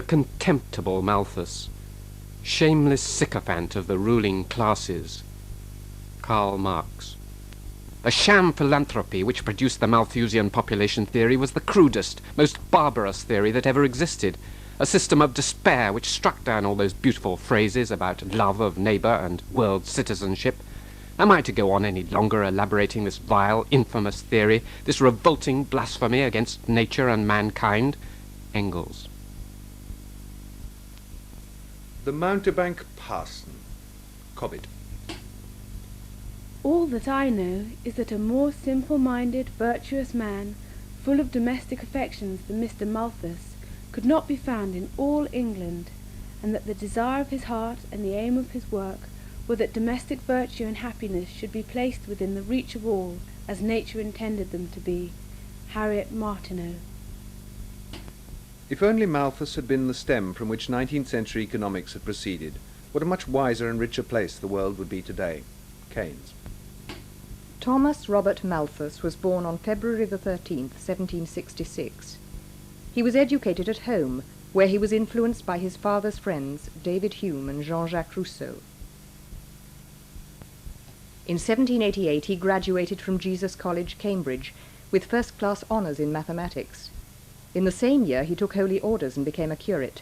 The contemptible Malthus, shameless sycophant of the ruling classes. Karl Marx. A sham philanthropy which produced the Malthusian population theory was the crudest, most barbarous theory that ever existed. A system of despair which struck down all those beautiful phrases about love of neighbour and world citizenship. Am I to go on any longer elaborating this vile, infamous theory, this revolting blasphemy against nature and mankind? Engels. The Mountebank Parson. Cobbett. All that I know is that a more simple-minded, virtuous man, full of domestic affections than Mr. Malthus, could not be found in all England, and that the desire of his heart and the aim of his work were that domestic virtue and happiness should be placed within the reach of all, as nature intended them to be. Harriet Martineau. If only Malthus had been the stem from which 19th century economics had proceeded, what a much wiser and richer place the world would be today. Keynes. Thomas Robert Malthus was born on February the 13th, 1766. He was educated at home, where he was influenced by his father's friends, David Hume and Jean-Jacques Rousseau. In 1788 he graduated from Jesus College, Cambridge, with first-class honours in mathematics. In the same year he took holy orders and became a curate.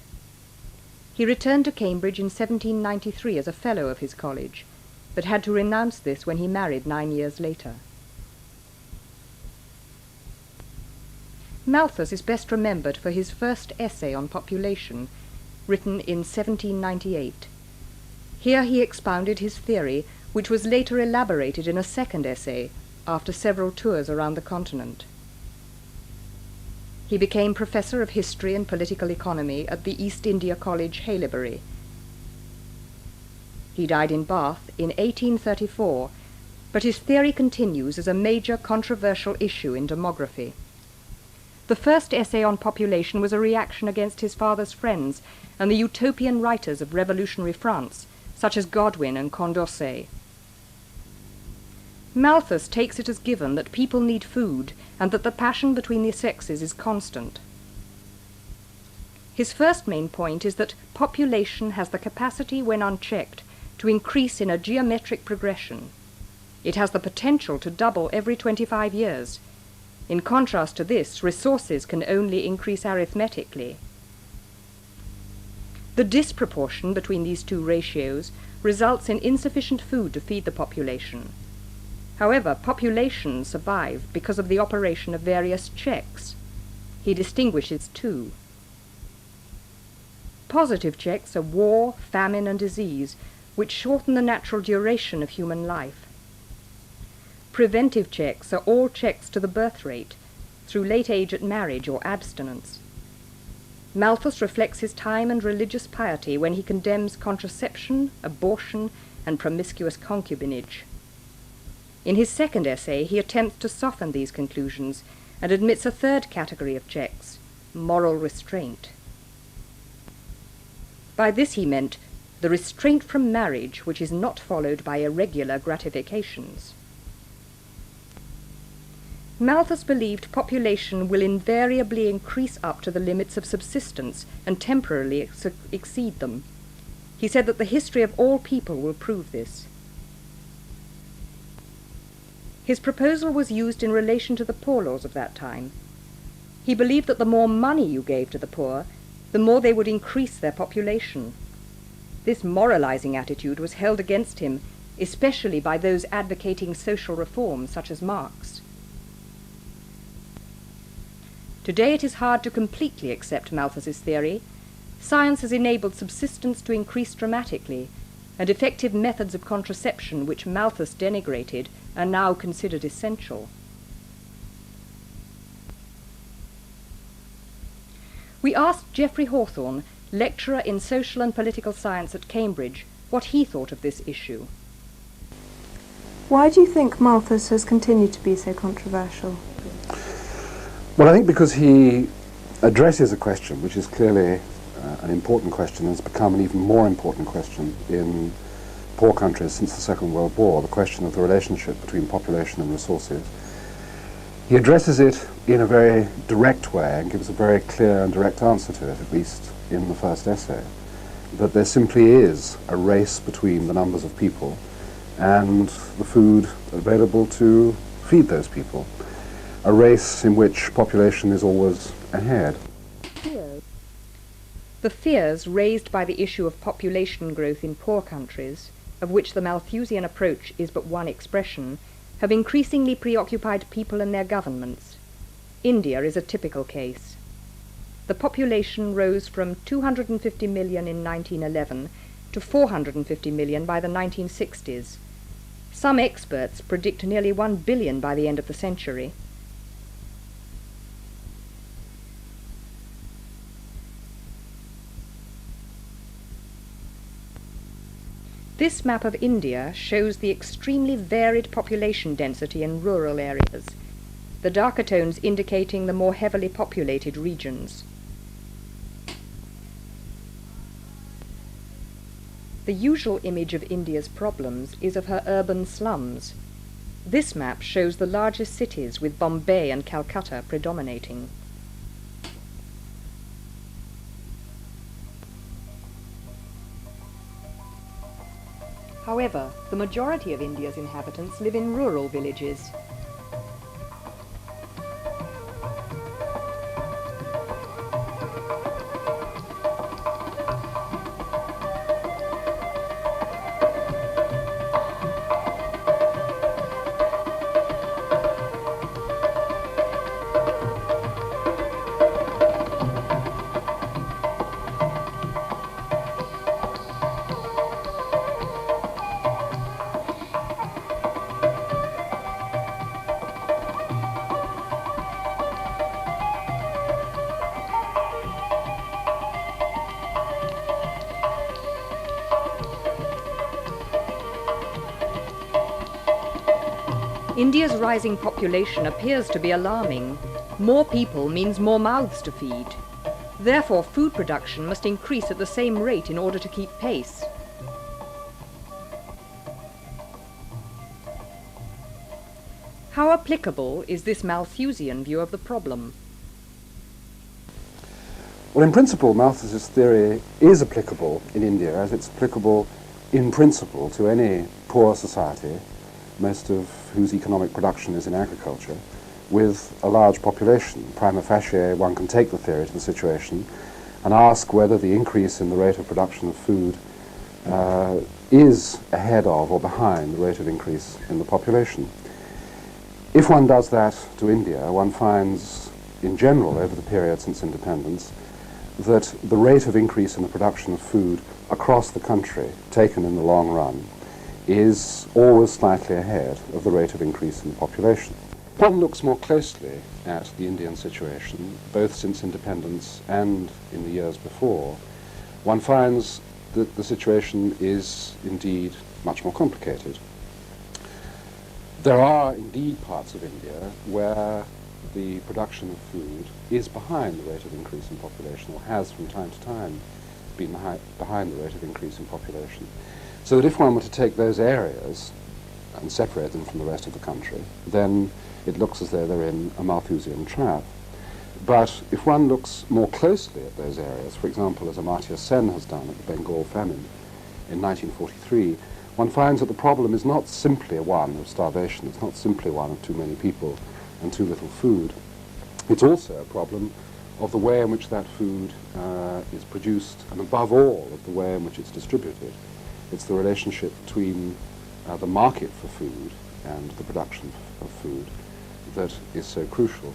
He returned to Cambridge in 1793 as a fellow of his college, but had to renounce this when he married 9 years later. Malthus is best remembered for his first essay on population, written in 1798. Here he expounded his theory, which was later elaborated in a second essay, after several tours around the continent. He became Professor of History and Political Economy at the East India College, Haileybury. He died in Bath in 1834, but his theory continues as a major controversial issue in demography. The first essay on population was a reaction against his father's friends and the utopian writers of revolutionary France, such as Godwin and Condorcet. Malthus takes it as given that people need food and that the passion between the sexes is constant. His first main point is that population has the capacity, when unchecked, to increase in a geometric progression. It has the potential to double every 25 years. In contrast to this, resources can only increase arithmetically. The disproportion between these two ratios results in insufficient food to feed the population. However, populations survive because of the operation of various checks. He distinguishes two. Positive checks are war, famine, and disease, which shorten the natural duration of human life. Preventive checks are all checks to the birth rate, through late age at marriage or abstinence. Malthus reflects his time and religious piety when he condemns contraception, abortion, and promiscuous concubinage. In his second essay, he attempts to soften these conclusions and admits a third category of checks, moral restraint. By this he meant the restraint from marriage which is not followed by irregular gratifications. Malthus believed population will invariably increase up to the limits of subsistence and temporarily exceed them. He said that the history of all people will prove this. His proposal was used in relation to the poor laws of that time. He believed that the more money you gave to the poor, the more they would increase their population. This moralizing attitude was held against him, especially by those advocating social reform, such as Marx. Today it is hard to completely accept Malthus's theory. Science has enabled subsistence to increase dramatically, and effective methods of contraception, which Malthus denigrated, are now considered essential. We asked Geoffrey Hawthorne, lecturer in social and political science at Cambridge, what he thought of this issue. Why do you think Malthus has continued to be so controversial? Well, I think because he addresses a question which is clearly an important question and has become an even more important question in poor countries since the Second World War, the question of the relationship between population and resources. He addresses it in a very direct way and gives a very clear and direct answer to it, at least in the first essay, that there simply is a race between the numbers of people and the food available to feed those people, a race in which population is always ahead. The fears raised by the issue of population growth in poor countries, of which the Malthusian approach is but one expression, have increasingly preoccupied people and their governments. India is a typical case. The population rose from 250 million in 1911 to 450 million by the 1960s. Some experts predict nearly 1 billion by the end of the century. This map of India shows the extremely varied population density in rural areas, the darker tones indicating the more heavily populated regions. The usual image of India's problems is of her urban slums. This map shows the largest cities, with Bombay and Calcutta predominating. However, the majority of India's inhabitants live in rural villages. India's rising population appears to be alarming. More people means more mouths to feed. Therefore, food production must increase at the same rate in order to keep pace. How applicable is this Malthusian view of the problem? Well, in principle, Malthus's theory is applicable in India, as it's applicable in principle to any poor society, most of whose economic production is in agriculture, with a large population. Prima facie, one can take the theory to the situation and ask whether the increase in the rate of production of food is ahead of or behind the rate of increase in the population. If one does that to India, one finds, in general, over the period since independence, that the rate of increase in the production of food across the country, taken in the long run, is always slightly ahead of the rate of increase in the population. One looks more closely at the Indian situation, both since independence and in the years before, one finds that the situation is indeed much more complicated. There are indeed parts of India where the production of food is behind the rate of increase in population, or has from time to time been behind the rate of increase in population. So that if one were to take those areas and separate them from the rest of the country, then it looks as though they're in a Malthusian trap. But if one looks more closely at those areas, for example, as Amartya Sen has done at the Bengal famine in 1943, one finds that the problem is not simply one of starvation, it's not simply one of too many people and too little food. It's also a problem of the way in which that food is produced, and above all, of the way in which it's distributed. It's the relationship between the market for food and the production of food that is so crucial.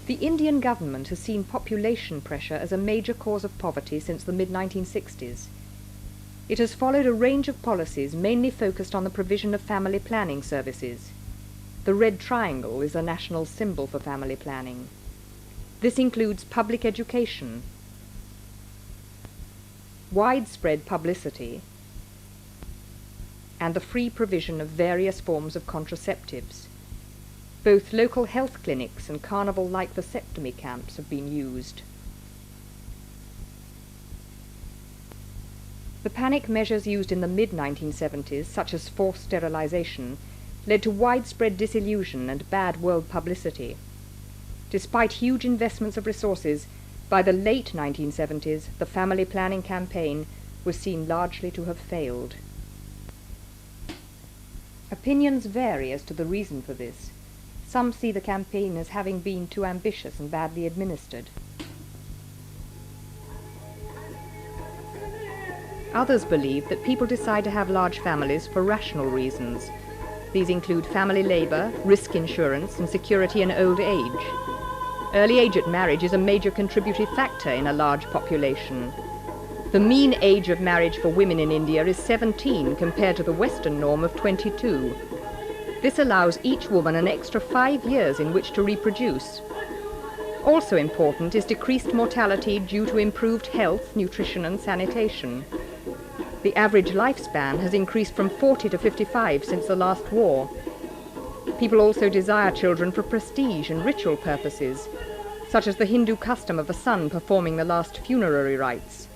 The Indian government has seen population pressure as a major cause of poverty since the mid-1960s. It has followed a range of policies mainly focused on the provision of family planning services. The red triangle is a national symbol for family planning. This includes public education, widespread publicity, and the free provision of various forms of contraceptives. Both local health clinics and carnival-like vasectomy camps have been used. The panic measures used in the mid-1970s, such as forced sterilization, led to widespread disillusion and bad world publicity. Despite huge investments of resources, by the late 1970s, the family planning campaign was seen largely to have failed. Opinions vary as to the reason for this. Some see the campaign as having been too ambitious and badly administered. Others believe that people decide to have large families for rational reasons. These include family labour, risk insurance, and security in old age. Early age at marriage is a major contributory factor in a large population. The mean age of marriage for women in India is 17 compared to the Western norm of 22. This allows each woman an extra 5 years in which to reproduce. Also important is decreased mortality due to improved health, nutrition, and sanitation. The average lifespan has increased from 40 to 55 since the last war. People also desire children for prestige and ritual purposes, such as the Hindu custom of the son performing the last funerary rites.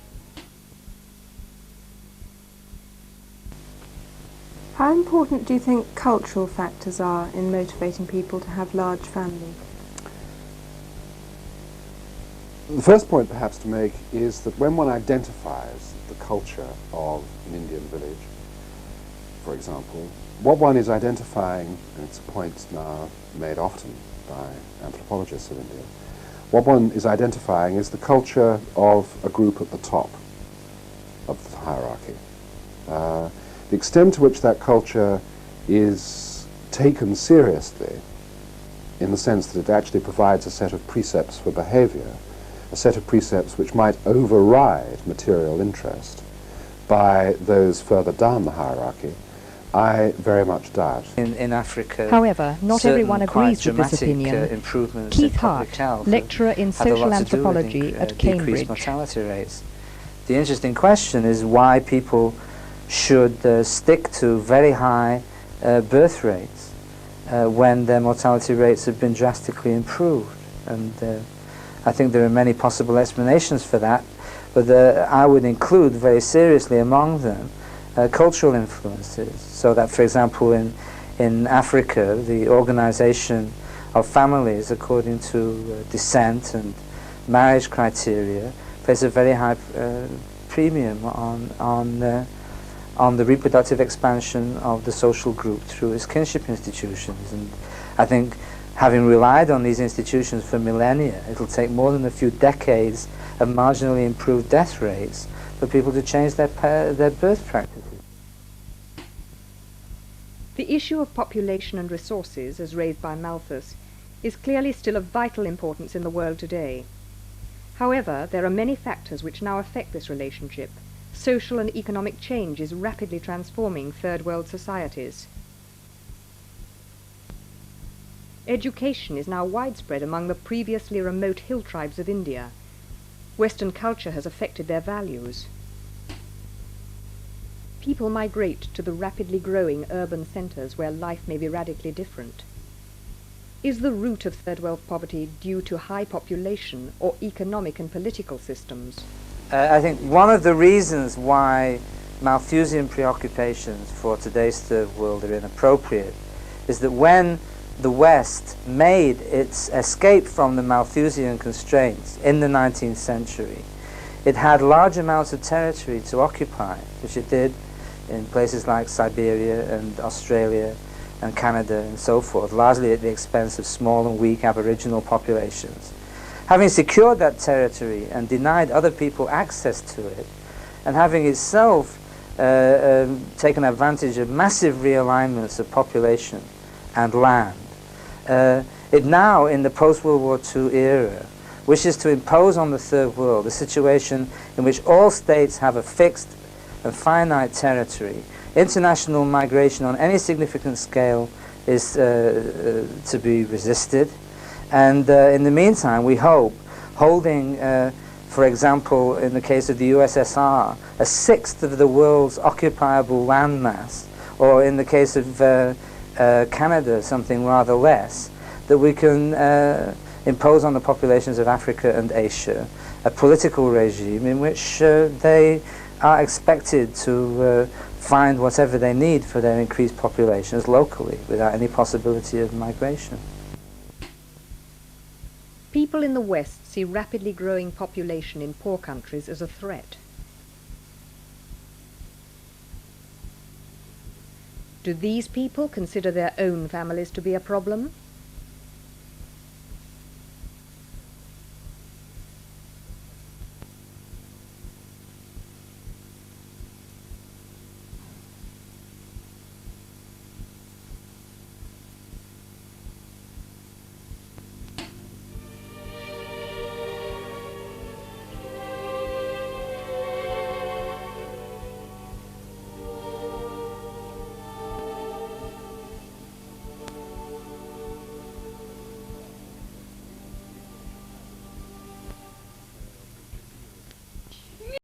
How important do you think cultural factors are in motivating people to have large families? The first point perhaps to make is that when one identifies the culture of an Indian village, for example, what one is identifying, and it's a point now made often by anthropologists of India, what one is identifying is the culture of a group at the top of the hierarchy. The extent to which that culture is taken seriously, in the sense that it actually provides a set of precepts for behavior, a set of precepts which might override material interest by those further down the hierarchy, I very much doubt. In Africa, however, not everyone agrees with this opinion. opinion. Keith Hart, lecturer in social anthropology at Cambridge. Mortality rates. The interesting question is why people should stick to very high birth rates when their mortality rates have been drastically improved. And I think there are many possible explanations for that, but I would include very seriously among them cultural influences. So that, for example, in Africa, the organization of families according to descent and marriage criteria places a very high premium on the reproductive expansion of the social group through its kinship institutions. And I think, having relied on these institutions for millennia, it'll take more than a few decades of marginally improved death rates for people to change their birth practices. The issue of population and resources, as raised by Malthus, is clearly still of vital importance in the world today. However, there are many factors which now affect this relationship. Social and economic change is rapidly transforming third world societies. Education is now widespread among the previously remote hill tribes of India. Western culture has affected their values. People migrate to the rapidly growing urban centres where life may be radically different. Is the root of third world poverty due to high population or economic and political systems? I think one of the reasons why Malthusian preoccupations for today's third world are inappropriate is that when the West made its escape from the Malthusian constraints in the 19th century, it had large amounts of territory to occupy, which it did in places like Siberia and Australia and Canada and so forth, largely at the expense of small and weak Aboriginal populations. Having secured that territory and denied other people access to it, and having itself taken advantage of massive realignments of population and land, it now, in the post-World War II era, wishes to impose on the third world a situation in which all states have a fixed and finite territory. International migration on any significant scale is to be resisted. And in the meantime, we hope, holding, for example, in the case of the USSR, a sixth of the world's occupiable landmass, or in the case of Canada, something rather less, that we can impose on the populations of Africa and Asia a political regime in which they are expected to find whatever they need for their increased populations locally without any possibility of migration. people in the West see rapidly growing population in poor countries as a threat. Do these people consider their own families to be a problem?